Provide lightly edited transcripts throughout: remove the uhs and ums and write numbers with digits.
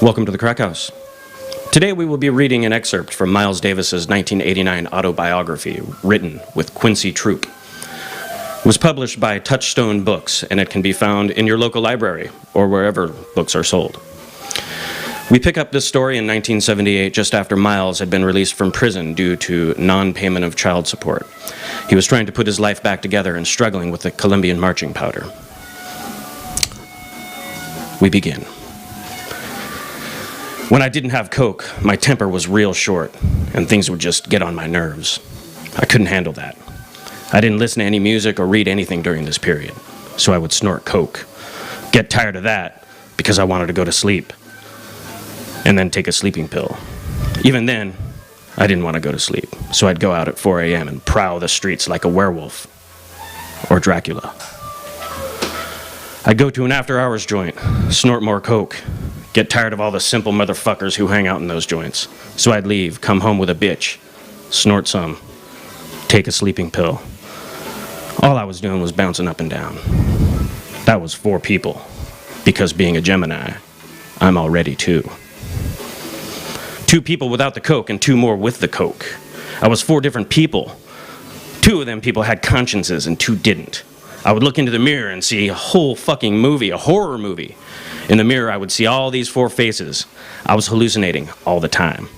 Welcome to the Crack House. Today we will be reading an excerpt from Miles Davis's 1989 autobiography, written with Quincy Troop. It was published by Touchstone Books, and it can be found in your local library or wherever books are sold. We pick up this story in 1978, just after Miles had been released from prison due to non-payment of child support. He was trying to put his life back together and struggling with the Colombian marching powder. We begin. When I didn't have coke, my temper was real short, and things would just get on my nerves. I couldn't handle that. I didn't listen to any music or read anything during this period, so I would snort coke, get tired of that because I wanted to go to sleep, and then take a sleeping pill. Even then, I didn't want to go to sleep, so I'd go out at 4 a.m. and prowl the streets like a werewolf or Dracula. I'd go to an after-hours joint, snort more coke, get tired of all the simple motherfuckers who hang out in those joints. So I'd leave, come home with a bitch, snort some, take a sleeping pill. All I was doing was bouncing up and down. That was 4 people, because being a Gemini, I'm already 2. 2 people without the coke and 2 more with the coke. I was 4 different people. 2 of them people had consciences and 2 didn't. I would look into the mirror and see a whole fucking movie, a horror movie. In the mirror, I would see all these 4 faces. I was hallucinating all the time.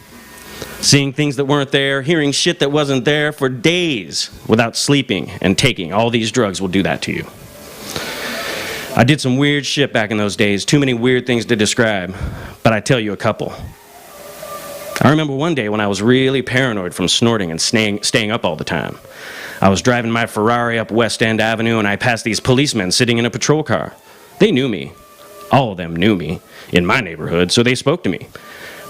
Seeing things that weren't there, hearing shit that wasn't there for days without sleeping and taking. All these drugs will do that to you. I did some weird shit back in those days. Too many weird things to describe, but I tell you a couple. I remember one day when I was really paranoid from snorting and staying up all the time. I was driving my Ferrari up West End Avenue and I passed these policemen sitting in a patrol car. They knew me. All of them knew me in my neighborhood, so they spoke to me.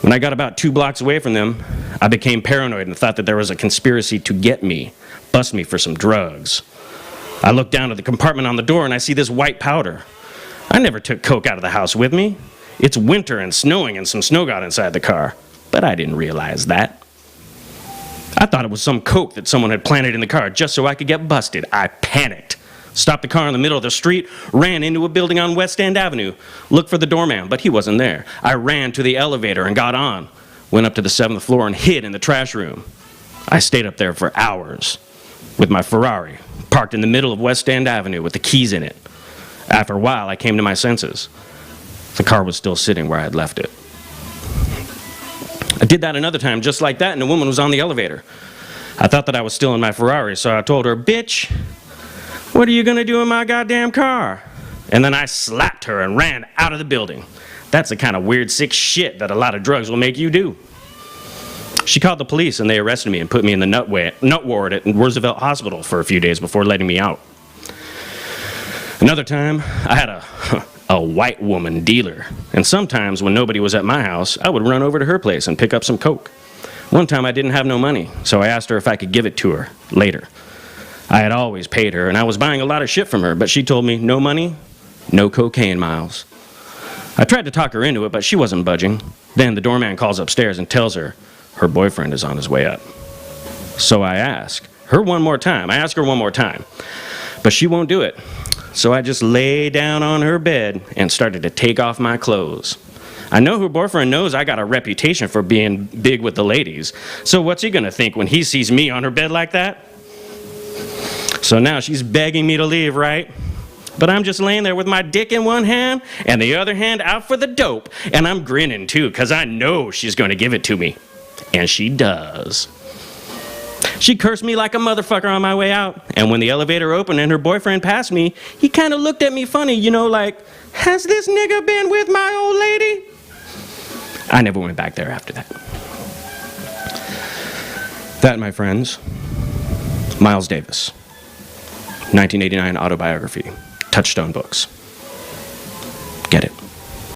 When I got about 2 blocks away from them, I became paranoid and thought that there was a conspiracy to get me, bust me for some drugs. I looked down at the compartment on the door and I see this white powder. I never took coke out of the house with me. It's winter and snowing and some snow got inside the car, but I didn't realize that. I thought it was some coke that someone had planted in the car just so I could get busted. I panicked. Stopped the car in the middle of the street, ran into a building on West End Avenue, looked for the doorman, but he wasn't there. I ran to the elevator and got on, went up to the 7th floor and hid in the trash room. I stayed up there for hours with my Ferrari, parked in the middle of West End Avenue with the keys in it. After a while, I came to my senses. The car was still sitting where I had left it. I did that another time just like that, and a woman was on the elevator. I thought that I was still in my Ferrari, so I told her, "Bitch, what are you gonna do in my goddamn car?" And then I slapped her and ran out of the building. That's the kind of weird, sick shit that a lot of drugs will make you do. She called the police and they arrested me and put me in the nut ward at Roosevelt Hospital for a few days before letting me out. Another time, I had a white woman dealer. And sometimes when nobody was at my house, I would run over to her place and pick up some coke. One time I didn't have no money, so I asked her if I could give it to her later. I had always paid her, and I was buying a lot of shit from her, but she told me, "No money, no cocaine, Miles." I tried to talk her into it, but she wasn't budging. Then the doorman calls upstairs and tells her her boyfriend is on his way up. So I ask her one more time, but she won't do it. So I just lay down on her bed and started to take off my clothes. I know her boyfriend knows I got a reputation for being big with the ladies, so what's he gonna think when he sees me on her bed like that? So now she's begging me to leave, right? But I'm just laying there with my dick in one hand and the other hand out for the dope. And I'm grinning too, because I know she's going to give it to me. And she does. She cursed me like a motherfucker on my way out. And when the elevator opened and her boyfriend passed me, he kind of looked at me funny, like, "Has this nigga been with my old lady?" I never went back there after that. That, my friends, Miles Davis. 1989 autobiography, Touchstone Books.